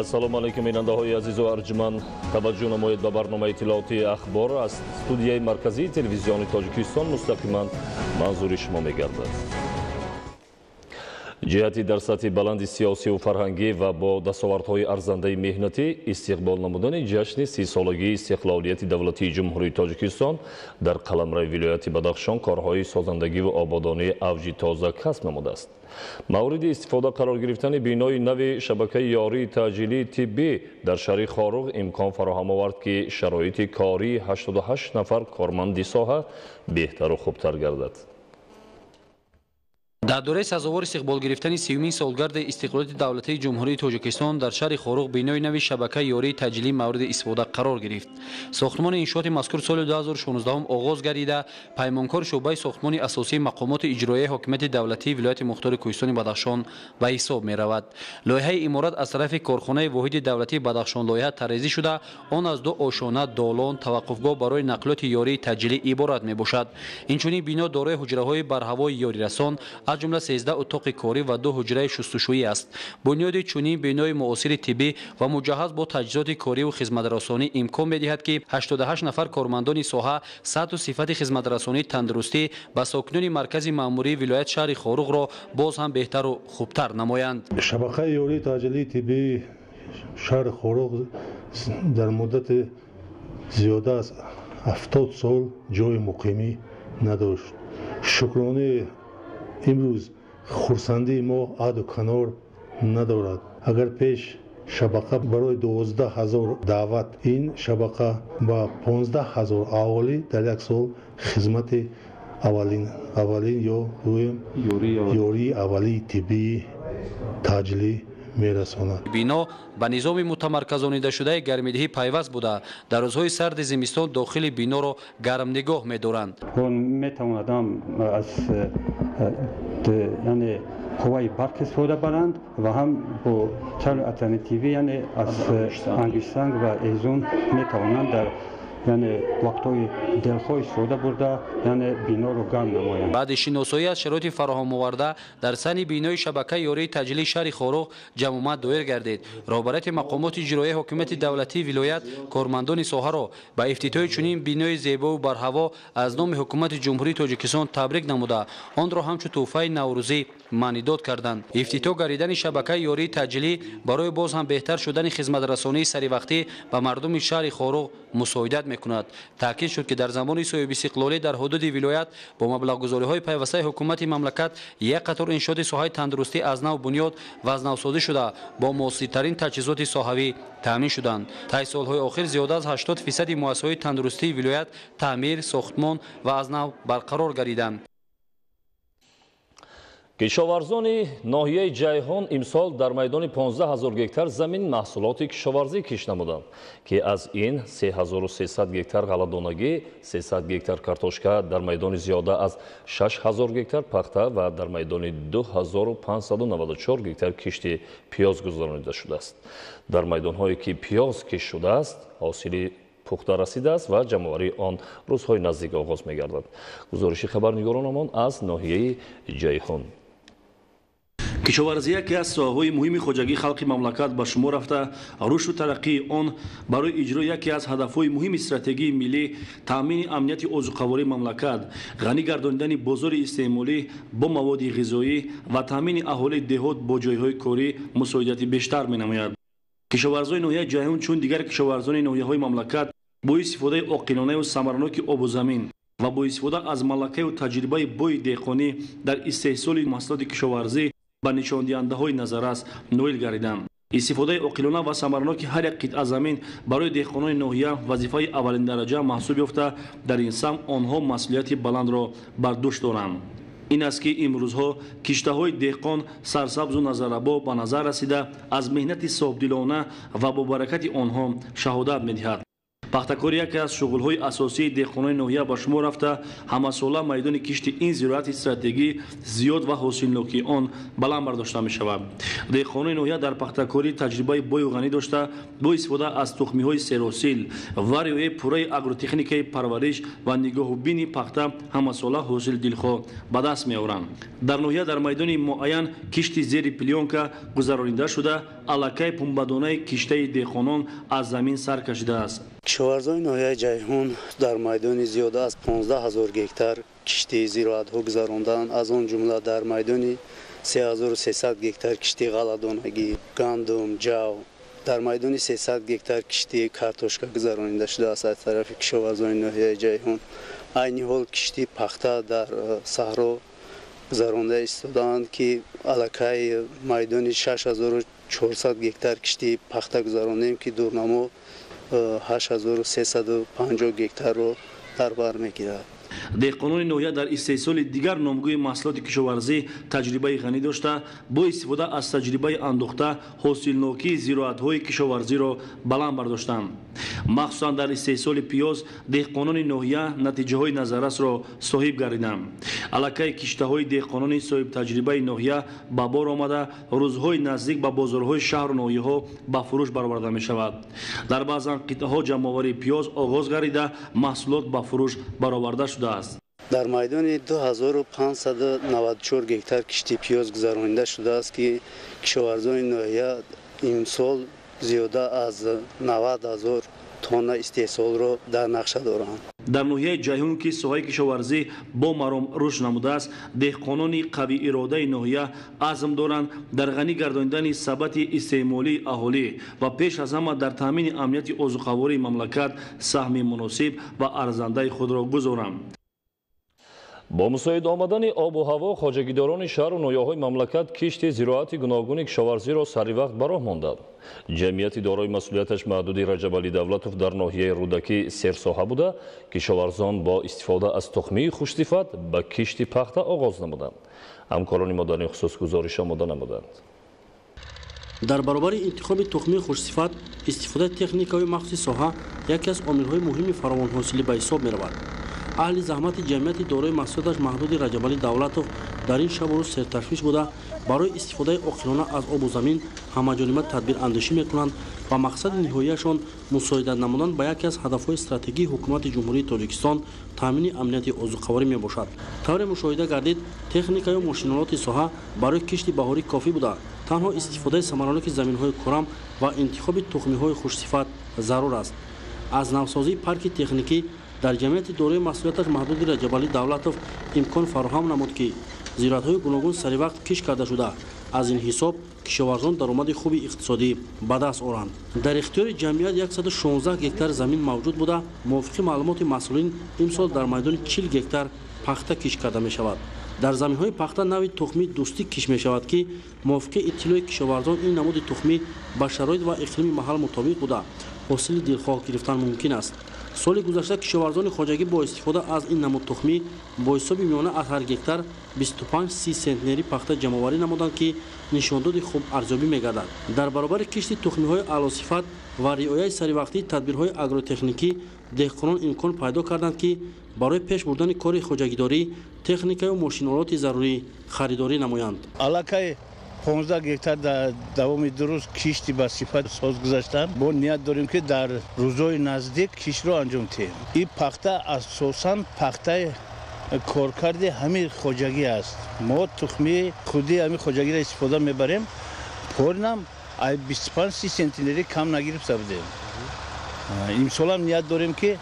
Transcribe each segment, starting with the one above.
ассалому алайкум бинандаҳои азизу арҷманд, таваҷҷӯҳ намоед ба барномаи иттилооти ахбор аз студияи марказии телевизиони Тоҷикистон мустақиман манзури шумо мегардад. ҷиҳати дар сатҳи баланди сиёсиву фарҳангӣ ва бо дастовардҳои арзандаи меҳнатӣ истиқбол намудани ҷашни 30-солагии истиқлолияти давлатии ҷумҳурии Тоҷикистон дар қаламраи вилояти Бадахшон корҳои созандагиву ободонии авҷи тоза касб намудааст. мавриди истифода қарор гирифтани бинои нави шабакаи ёрии таъҷилии тиббӣ дар шаҳри Хоруғ имкон фароҳам овард, ки шароити кории 88 нафар корманди соҳа беҳтару хубтар гардад. дар дораи сазовор истиқбол гирифтани 30-умин солгарди истиқлолияти давлатии ҷумҳурии Тоҷикистон дар шаҳри Хоруғ бинои нави шабакаи ёрии таъҷилӣ мавриди истифода қарор гирифт. Сохтмони иншооти мазкур соли 2016 оғоз гардида, паймонкори шуъбаи сохтмони асосии мақомоти иҷроияи ҳокимияти давлатии вилояти мухтори Кӯҳистони Бадахшон ба ҳисоб меравад. лоиҳаи иморат аз тарафи корхонаи воҳиди давлатии Бадахшон лоиҳа тарезӣ шуда, он аз 2 ошона, долон, таваққуфгоҳ барои нақлиёти ёрии таъҷилӣ иборат мебошад. Инчунин бино дорои ҳуҷраҳои барҳавои ёрирасон, аз ҷумла 13 утоқи корӣ ва 2 ҳуҷраи шустушӯӣ аст. бунёди чунин бинои муосири тиббӣ ва муҷаҳҳаз бо таҷҳизоти кориву хизматрасонӣ имкон медиҳад, ки 88 нафар кормандони соҳа сатҳу сифати хизматрасонии тандурустӣ ба сокинони маркази маъмурии вилоят шаҳри Хоруғро боз ҳам беҳтару хубтар намоянд. шабакаи ёрии таъҷилии тиббии шаҳри Хоруғ дар муддати зиёда аз 70 сол ҷои муқимӣ надошт. шукрони имрӯз хурсандии мо аду канор надорад. агар пеш шабака барои 12 000 даъват, ин шабака ба 15 000 аҳолӣ дар як сол хизмати аввалин ё ёрии аввалии тиббии таъҷилӣ мерасонад. бино ба низоми мутамарказонидашудаи гармидиҳӣ пайваст буда, дар рӯзҳои сарди зимистон дохили биноро гармнигоҳ медоранд. یعنی قوای برق استفاده برند و هم با چال الटरनेटिवی یعنی از انگشتنگ و ایزون میتوانند در یعنی وقت‌های دلخواه استفاده برده یعنی بینا رو گرم نمایند. بعد شناسایی از شرایط فراهم آورده در سن بینای شبکه یاری تجلی شهر خاروغ جمعیت دایر گردید. رهبریت مقامات اجرایی حکومت دولتی ولایت کارمندان ساحه را با افتتاح چنین بینای زیبا و برهوا از نام حکومت جمهوری تاجیکستان تبریک نموده آن را همچون تحفه نوروزی معنیداد کردند. افتتاح گردیدن شبکه یاری تجلی برای باز هم بهتر شدن خدمترسانی سری وقتی به مردم شهر خاروغ مساعدت میکند. تاکید شد که در زمان صاحب استقلالی در حدود ولایت با مبلغ گذاری های پیوسته حکومت مملکت یک قطار انشاءات ساحه تندرستی از نو بنیاد و از نو سازی شده با موثرترین تجهیزات ساحوی تامین شدند. طی سالهای اخیر زیاده از 80% مؤسسات تندرستی ولایت تعمیر، ساختمان و از نو برقرار گردیدند. кишоварзони ноҳияи ҷайҳон имсол дар майдони 15 000 гектар замин маҳсулоти кишоварзӣ киш намуданд, ки аз ин 3300 гектар ғалладонагӣ, 300 гектар картошка, дар майдони зиёда аз 6000 гектар пахта ва дар майдони 2594 гектар кишти пиёз гузаронида шудааст. дар майдонҳое ки пиёз киш шудааст, ҳосили пухта расидааст ва ҷамъоварии он рӯзҳои наздик оғоз мегардад. гузориши хабарнигоронамон аз ноҳияи ҷайҳон. кишоварзӣ яке аз соҳаҳои муҳими хоҷагии халқи мамлакат ба шумор рафта, рушду тараққии он барои иҷрои яке аз ҳадафҳои муҳими стратегии миллӣ таъмини амнияти озуқавории мамлакат, ғанӣ гардонидани бозори истеъмолӣ бо маводи ғизоӣ ва таъмини аҳолии деҳот бо ҷойҳои корӣ мусоидати бештар менамояд. кишоварзони ноҳияи ҷайҳон чун дигар кишоварзони ноҳияҳои мамлакат бо истифодаи оқилонаву самараноки обу замин ва бо истифода аз малакаю таҷрибаи бои деҳқонӣ дар истеҳсоли маҳсулоти кишоварзӣ ба нишондиҳандаҳои назаррас ноил гардиданд. истифодаи оқилона ва самараноки ҳар як қитъа замин барои деҳқонони ноҳия вазифаи аввалиндараҷа маҳсуб ёфта, дар ин самт онҳо масъулияти баландро бар дӯш доранд. ин аст ки имрӯзҳо киштаҳои деҳқон сарсабзу назаррабо ба назар расида аз меҳнати софдилона ва бо баракати онҳо шаҳодат медиҳад. пахтакорӣ яке аз шуғулҳои асосии деҳқонони ноҳия ба шумор рафта, ҳамасола майдони кишти ин зироати стратегӣ зиёд ва ҳосилнокии он баланд бардошта мешавад. Деҳқонони ноҳия дар пахтакорӣ таҷрибаи бою ғанӣ дошта, бо истифода аз тухмиҳои серосил ва риояи пурраи агротехникаи парвариш ва нигоҳубини пахта ҳамасола ҳосил дилхоҳ ба даст меоранд. Дар ноҳия дар майдони муайян кишти зери плёнка гузаронида шуда, аллакай пунбадонаи киштаи деҳқонон аз замин сар кашидааст. кишоварзони ноҳияи ҷайҳун дар майдони зиёда аз 15 000 гектар киштии зироатҳо гузаронданд. аз он ҷумла дар майдони 3300 гектар киштии ғалладонагӣ, гандум, ҷав, дар майдони 300 гектар киштии картошка гузаронида шудааст аз тарафи кишоварзони ноҳияи ҷайҳун. айни ҳол киштии пахта дар саҳро гузаронда истодаанд ки аллакай майдони 6400 гектар киштии пахта гузарондем ки дурнамо 8350 гектарро дар бар мегирад. деҳқонони ноҳия дар истеҳсоли дигар номгӯи маҳсулоти кишоварзӣ таҷрибаи ғанӣ дошта, бо истифода аз таҷрибаи андохта ҳосилнокии зироатҳои кишоварзиро баланд бардоштанд. махсусан дар истеҳсоли пиёз деҳқонони ноҳия натиҷаҳои назаррасро соҳиб гардиданд. аллакай киштаҳои деҳқонони соҳибтаҷрибаи ноҳия ба бор омада, рӯзҳои наздик ба бозорҳои шаҳру ноҳияҳо ба фурӯш бароварда мешавад. дар баъзан қитъаҳо ҷамъоварии пиёз оғоз гардида, маҳсулот ба фурӯш бароварда шудааст. дар майдони 2594 гектар киштии пиёз гузаронида шудааст ки кишоварзони ноҳия имсол зиёда аз 90 000 тонна истеҳсолро дар нақша доранд. дар ноҳияи ҷайҳун ки соҳаи кишоварзӣ бо маром рушд намудааст, деҳқонони қавииродаи ноҳия азм доранд дар ғанӣ гардонидани сабати истеъмолии аҳолӣ ва пеш аз ҳама дар таъмини амнияти озуқавории мамлакат саҳми муносиб ва арзандаи худро гузоранд. бо мусоид омадани обу ҳаво хоҷагидорони шаҳру ноҳияҳои мамлакат кишти зироати гуногуни кишоварзиро саривақт ба роҳ монда. ҷамъияти дорои масъулияташ маҳдуди Раҷабалӣ Давлатов дар ноҳияи Рӯдакӣ серсоҳа буда, кишоварзон бо истифода аз тухмии хушсифат ба кишти пахта оғоз намуданд. ҳамкорони мо дар ин хусус гузориш омода намуданд. дар баробари интихоби тухмии хушсифат истифодаи техникаҳои махсуси соҳа яке аз омилҳои муҳими фаровонҳосилӣ ба ҳисоб меравад. аҳли заҳмати ҷамъияти дорои масъулияташ маҳдуди Раҷабалӣ Давлатов дар ин шабу рӯз серташвиш буда, барои истифодаи оқилона аз обу замин ҳамаҷониба тадбирандешӣ мекунанд ва мақсади ниҳоияшон мусоида намудан ба яке аз ҳадафҳои стратегии ҳукумати ҷумҳурии Тоҷикистон таъмини амнияти озуқаворӣ мебошад. тавре мушоҳида гардид, техникаю мошиналоти соҳа барои кишти баҳорӣ кофӣ буда, танҳо истифодаи самараноки заминҳои курам ва интихоби тухмиҳои хушсифат зарур аст. аз навсозии парки техникӣ дар ҷамъияти дорои масъулияташ маҳдуди Раҷабалӣ Давлатов имкон фароҳам намуд ки зироатҳои гуногун саривақт киш карда шуда, аз ин ҳисоб кишоварзон даромади хуби иқтисодӣ ба даст оранд. дар ихтиёри ҷамъият 116 гектар замин мавҷуд буда, мувофиқи маълумоти масъулин имсол дар майдони 40 гектар пахта киш карда мешавад. дар заминҳои пахта нави тухмӣ дӯстӣ киш мешавад ки мувофиқи иттилои кишоварзон ин намуди тухмӣ ба шароит ва иқлими маҳал мутобиқ буда ҳосили дилхоҳ гирифтан мумкин аст. соли гузашта кишоварзони хоҷагӣ бо истифода аз ин намуд тухмӣ бо ҳисоби миёна аз ҳар гектар 25-30 сентнери пахта ҷамъоварӣ намуданд ки нишондоди хуб арзёбӣ мегардад. дар баробари кишти тухмиҳои аълосифат ва риояи саривақтии тадбирҳои агротехникӣ деҳқонон имкон пайдо карданд ки барои пеш бурдани кори хоҷагидорӣ техникаю мошиналоти зарурӣ харидорӣ намоянд. аллакай 15 гектар дар давоми 2 рӯз кишти ба сифат соз гузаштанд. бо ният дорем ки дар рӯзҳои наздик киштро анҷом диҳем. ин пахта асосан пахтаи коркарди ҳамин хоҷагӣ аст. мо тухми худи ҳамин хоҷагиро истифода мебарем. поринам ай 25-30 сентнери кам нагирифта будем. имсолам ният дорем ки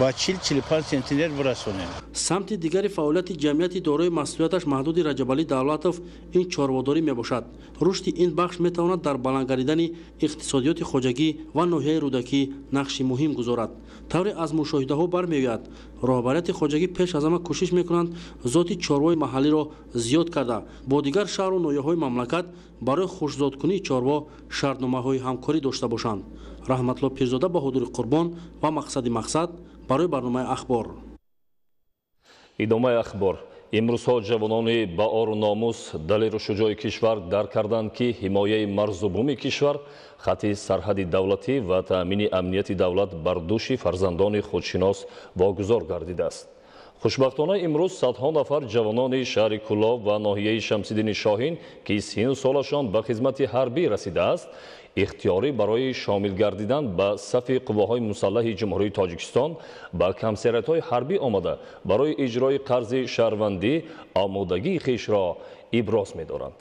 ба 40-45 сентнер бирасонем. самти дигари фаъолияти ҷамъияти дорои масъулияташ маҳдуди Раҷабалӣ Давлатов ин чорводорӣ мебошад. рушди ин бахш метавонад дар баландгардидани иқтисодиёти хоҷагӣ ва ноҳияи Рӯдакӣ нақши муҳим гузорад. тавре аз мушоҳидаҳо бармеояд, роҳбарияти хоҷагӣ пеш аз ҳама кӯшиш мекунанд зоти чорвои маҳаллиро зиёд карда, бо дигар шаҳру ноҳияҳои мамлакат барои хушзодкунии чорво шартномаҳои ҳамкорӣ дошта бошанд. раҳматло Пирзода, Баҳодури Қурбон ва Мақсади Мақсад барои барномаи ахбор. идомаи ахбор. имрӯзҳо ҷавонони ба ору номус далеру шуҷои кишвар дар карданд ки ҳимояи марзубуми кишвар хатти сарҳади давлатӣ ва таъмини амнияти давлат бар дӯши фарзандони худшинос вогузор гардидааст. хушбахтона имрӯз садҳо нафар ҷавонони шаҳри Кӯлоб ва ноҳияи Шамсиддини Шоҳин ки 30 солашон ба хизмати ҳарбӣ расидааст, ихтиёрӣ барои шомил гардидан ба сафи қувваҳои мусаллаҳи ҷумҳурии Тоҷикистон ба камсиятҳои ҳарбӣ омада барои иҷрои қарзи шаҳрвандӣ омодагии хишро иброз медоранд.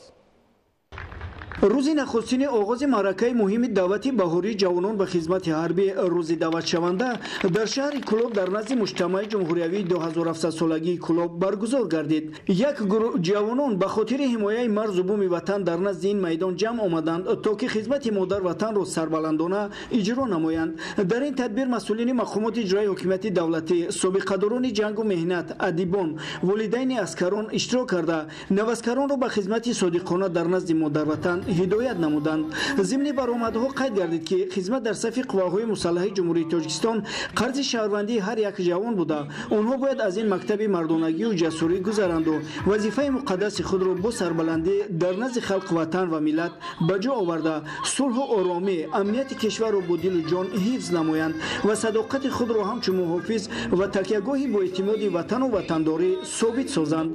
рӯзи нахустини оғози маъракаи муҳими давати баҳории ҷавонон ба хизмати ҳарбӣ рӯзи даъватшаванда дар шаҳри Кӯлоб дар назди муҷтамаи ҷумҳуриявии 2700-солагии Кӯлоб баргузор гардид. Як гурӯҳ ҷавонон ба хотири ҳимояи марзу буми ватан дар назди ин майдон ҷамъ омаданд то ки хизмати модар ватанро сарбаландона иҷро намоянд. Дар ин тадбир масъулини мақомоти иҷрои ҳокимияти давлатӣ, собиқадорони ҷангу меҳнат, адибон, волидайни аскарон иштирок карда навазкаронро ба хизмати содиқона дар назди модар ватан ҳидоят намуданд. зимни баромадҳо қайд гардид ки хизмат дар сафи қувваҳои мусаллаҳи ҷумҳурии Тоҷикистон қарзи шаҳрвандии ҳар як ҷавон буда онҳо бояд аз ин мактаби мардонагию ҷасурӣ гузаранду вазифаи муқаддаси худро бо сарбаландӣ дар назди халқи ватан ва миллат ба ҷо оварда сулҳу оромӣ, амнияти кишварро бо дилу ҷон ҳифз намоянд ва садоқати худро ҳамчун муҳофиз ва такягоҳи боэътимоди ватану ватандорӣ собит созанд.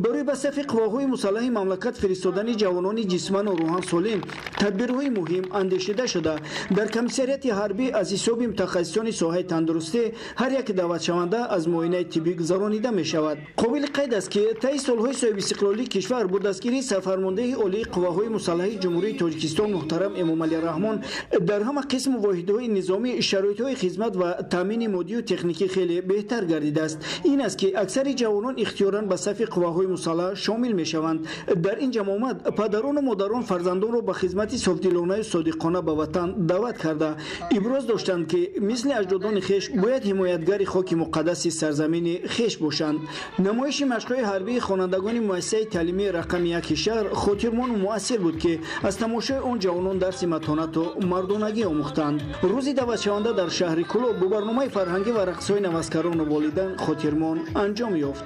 барои ба сафи қувваҳои мусаллаҳи мамлакат фиристодани ҷавонони ҷисману рӯҳан солим тадбирҳои муҳим андешида шуда дар комиссарияти ҳарбӣ аз ҳисоби мутахассисони соҳаи тандурустӣ ҳар як даъватшаванда аз муоинаи тиббӣ гузаронида мешавад. қобили қайд аст ки таи солҳои соҳибистиқлолии кишвар бо дастгирии сарфармондаи олии қувваҳои мусаллаҳи ҷумҳурии Тоҷикистон муҳтарам Эмомалӣ Раҳмон дар ҳама қисму воҳидҳои низомӣ шароитҳои хизмат ва таъмини моддию техникӣ хеле беҳтар гардидааст. ин аст ки аксари ҷавонон ихтиёран ба сафи қувваҳои мусаллаҳ шомил мешаванд. дар ин ҷамъомад падарону модарон фарзандонро ба хизмати софдилонаю содиқона ба ватан даъват карда иброз доштанд ки мисли аҷдодони хеш бояд ҳимоятгари хоки муқаддаси сарзамини хеш бошанд. намоиши машқҳои ҳарбии хонандагони муассисаи таълимии рақами 1 шаҳр хотирмону муассир буд ки аз тамошои он ҷавонон дарси матонату мардонагӣ омӯхтанд. рӯзи даъватшаванда дар шаҳри Кӯлоб бо барномаи фарҳангӣ ва рақсҳои навазкарону волидайн хотирмон анҷом ёфт.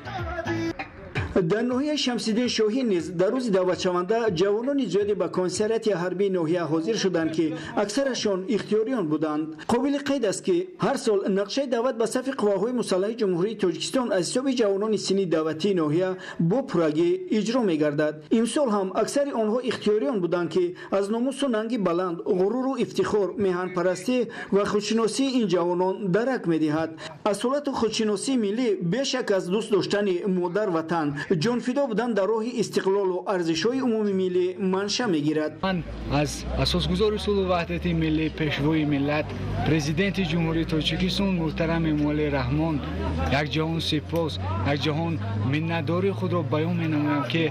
дар ноҳияи Шамсиддин Шоҳин низ дар рӯзи даъватшаванда ҷавонони зиёде ба комиссарияти ҳарбии ноҳия ҳозир шуданд ки аксарашон ихтиёриён буданд. қобили қайд аст ки ҳар сол нақшаи даъват ба сафи қувваҳои мусаллаҳи ҷумҳурии Тоҷикистон аз ҳисоби ҷавонони синни даъватии ноҳия бо пуррагӣ иҷро мегардад. имсол ҳам аксари онҳо ихтиёриён буданд ки аз номусу нанги баланд, ғуруру ифтихор, меҳанпарастӣ ва худшиносии ин ҷавонон дарак медиҳад. асолату худшиносии миллӣ бешак аз дӯст доштани модар ватан ҷонфидо будан дар роҳи истиқлолу арзишҳои умуми миллӣ манша мегирад. ман аз асосгузори сулҳу ваҳдати миллӣ, пешвои миллат, президенти ҷумҳурии Тоҷикистон муҳтарам Эмомалӣ Раҳмон якҷаҳон сипос, якҷаҳон миннатдории худро баён менамоям ки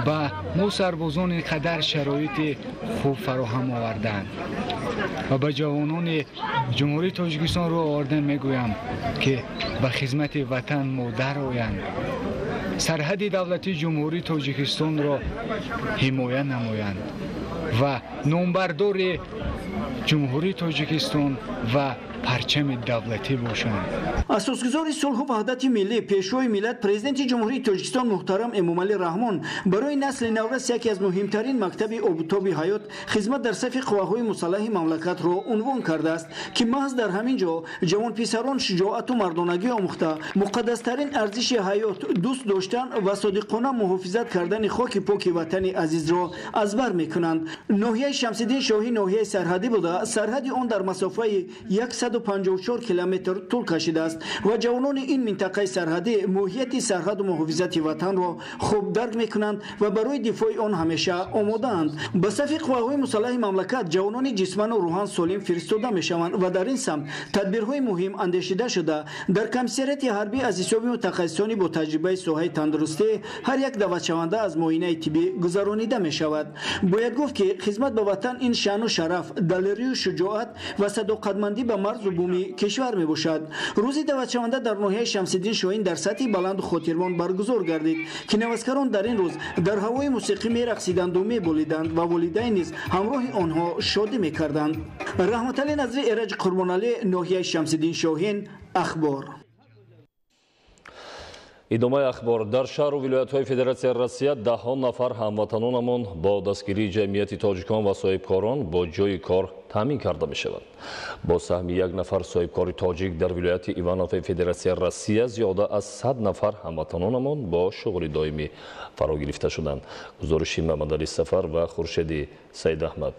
ба мо сарбозон ин қадар шароити хуб фароҳам оварданд ва ба ҷавонони ҷумҳурии Тоҷикистон роҳ овардан мегӯям ки ба хизмати ватан модар оянд, сарҳади давлати ҷумҳурии Тоҷикистонро ҳимоя намоянд ва номбардори ҷумҳурии Тоҷикистон ва парчами давлатӣ бошанд. асосгузори сулҳу ваҳдати миллӣ, пешвои миллат, президенти ҷумҳурии Тоҷикистон муҳтарам Эмомалӣ Раҳмон барои насли наврас яке аз муҳимтарин мактаби обутоби ҳаёт хизмат дар сафи қувваҳои мусаллаҳи мамлакатро унвон кардааст ки маҳз дар ҳамин ҷо ҷавонписарон шуҷоату мардонагӣ омӯхта муқаддастарин арзиши ҳаёт, дӯст доштан ва содиқона муҳофизат кардани хоки поки ватани азизро аз бар мекунанд. ноҳияи Шамсиддин Шоҳӣ ноҳияи сарҳадӣ буда сарҳади он дар масофаи 154 километр тӯл кашидааст ва ҷавонони ин минтақаи сарҳадӣ моҳияти сарҳаду муҳофизати ватанро хуб дарк мекунанд ва барои дифои он ҳамеша омодаанд. ба сафи қувваҳои мусаллаҳи мамлакат ҷавонони ҷисману рӯҳан солим фиристода мешаванд ва дар ин самт тадбирҳои муҳим андешида шуда дар комиссарияти ҳарбӣ аз ҳисоби мутахассисони бо таҷрибаи соҳаи тандурустӣ ҳар як даъватшаванда аз муоинаи тиббӣ гузаронида мешавад. бояд гуфт ки хизмат ба ватан ин шаъну шараф, далерию шуҷоат ва садоқатмандӣ ба марзу буми кишвар мебошад. рӯзи даъватшаванда дар ноҳияи Шамсиддин Шоҳин дар сатҳи баланду хотирмон баргузор гардид ки навазкарон дар ин рӯз дар ҳавои мусиқӣ мерақсиданду меболиданд ва волидайн низ ҳамроҳи онҳо шодӣ мекарданд. раҳматалӣ Назри, Эраҷ Қурбоналӣ, ноҳияи Шамсиддин Шоҳин, ахбор. идомаи ахбор. Дар шаҳру вилоятҳои Федератсияи Россия 10 нафар ҳамватанонамон бо дастгирии ҷамъияти тоҷикон ва соҳибкорон бо ҷойи кор таъмин карда мешаванд. Бо саҳми 1 нафар соҳибкори тоҷик дар вилояти Иванови Федератсияи Россия зиёда аз 100 нафар ҳамватанонамон бо шуғли доимӣ фаро гирифта шуданд. гузориши Мамадали Сафар ва Хуршеди Саидаҳмад.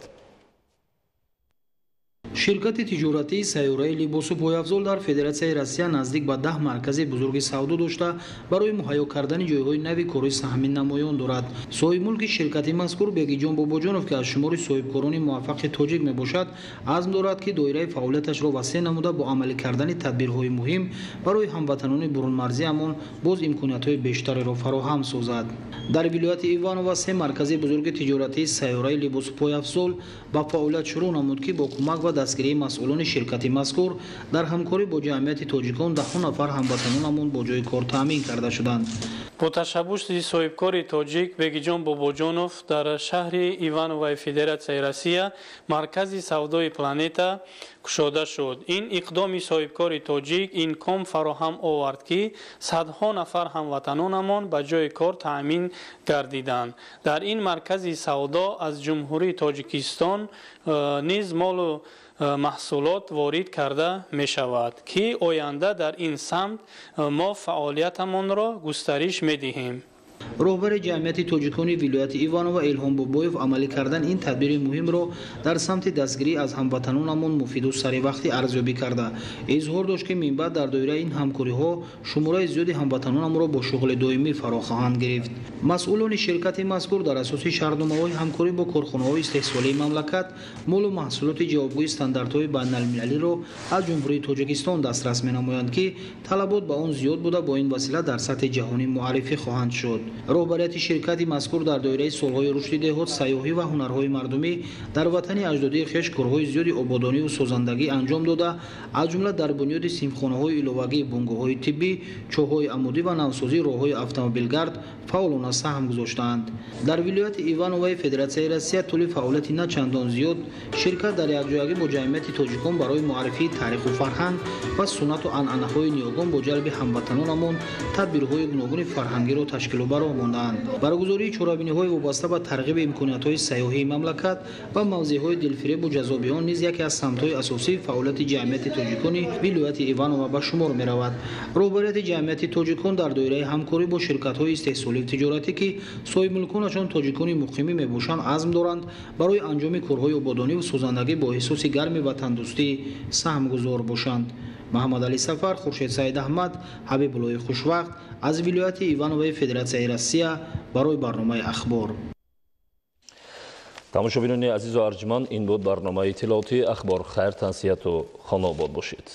ширкати тиҷоратии сайёраи либосу пойафзол дар Федератсияи Россия наздик ба 10 маркази бузурги савдо дошта барои муҳайё кардани ҷойҳои нави кори саҳмин намоён дорад. соҳибмулки ширкати мазкур Бегиҷон Бобоҷонов ки аз шумори соҳибкорони муваффақи тоҷик мебошад, азм дорад ки доираи фаъолияташро васеъ намуда бо амалӣ кардани тадбирҳои муҳим барои ҳамватанони бурунмарзиамон боз имкониятҳои бештареро фароҳам созад. дар вилояти Иванова 3 маркази бузурги тиҷоратии сайёраи либосу пойафзол ба фаъолият шурӯъ намуд ки бо кӯмак ва дастгирии масъулони ширкати мазкур дар ҳамкорӣ бо ҷамъияти тоҷикон 10 нафар ҳамватанонамон бо ҷойи кор таъмин карда шуданд. бо ташаббуси соҳибкори тоҷик Бегиҷон Бобоҷонов дар шаҳри Ивановаи Федератсияи Россия маркази савдои Планета кушода шуд. ин иқдоми соҳибкори тоҷик инком фароҳам овард ки садҳо нафар ҳамватанонамон ба ҷойи кор таъмин гардиданд. дар ин маркази савдо аз ҷумҳурии Тоҷикистон низ молу маҳсулот ворид карда мешавад ки оянда дар ин самт мо фаъолиятамонро густариш медиҳем. роҳбари ҷамъияти тоҷикони вилояти Иванова Илҳом Бобоев амалӣ кардан ин тадбири муҳимро дар самти дастгирӣ аз ҳамватанонамон муфиду саривақтӣ арзёбӣ карда изҳор дошт ки минбаъд дар доираи ин ҳамкориҳо шумораи зиёди ҳамватанонамро бо шуғли доимӣ фаро хоҳанд гирифт. масъулони ширкати мазкур дар асоси шаҳрномаҳои ҳамкорӣ бо корхонаҳои истеҳсолии мамлакат молу маҳсулоти ҷавобгӯи стандартҳои байналмилалиро аз ҷумҳурии Тоҷикистон дастрас менамоянд ки талабот ба он зиёд буда бо ин васила дар сатҳи ҷаҳонӣ муаррифӣ хоҳанд шуд. роҳбарияти ширкати мазкур дар доираи солҳои рушди деҳот, сайёҳӣ ва ҳунарҳои мардумӣ дар ватани аҷдодии хеш корҳои зиёди ободониву созандагӣ анҷом дода, аз ҷумла дар бунёди синфхонаҳои иловагии бунгоҳҳои тиббӣ, чоҳҳои амудӣ ва навсозии роҳҳои автомобилгард фаъолона саҳм гузоштаанд. дар вилояти Ивановаи Федератсияи Россия тӯли фаъолияти на чандон зиёд ширкат дар якҷоягӣ бо ҷамъияти тоҷикон барои муаррифии тариху фарҳанг ва суннату анъанаҳои ниёгон бо ҷалби ҳамватанонамон тадбирҳои гуногуни фарҳангиро ташкилу бароҳ монданд. баргузории чорабиниҳои вобаста ба тарғиби имкониятҳои сайёҳии мамлакат ва мавзеъҳои дилфиребу ҷазоби он низ яке аз самтҳои асосии фаъолияти ҷамъияти тоҷикони вилояти Иванова ба шумор меравад. роҳбарияти ҷамъияти тоҷикон дар доираи ҳамкорӣ бо ширкатҳои истеҳсолию тиҷоратӣ ки соҳибмулконашон тоҷикони муқимӣ мебошанд азм доранд барои анҷоми корҳои ободониву созандагӣ бо эҳсоси гарми ватандӯстӣ саҳмгузор бошанд. Муҳаммадали Сафар, Хуршед Саидаҳмад, Ҳабибуллои Хушвақт аз вилояти Ивановаи Федератсияи Россия барои барномаи ахбор. тамошобинони азизу арҷманд, ин буд барномаи иттилооти ахбор. хайр, тансияту хонобод бошед.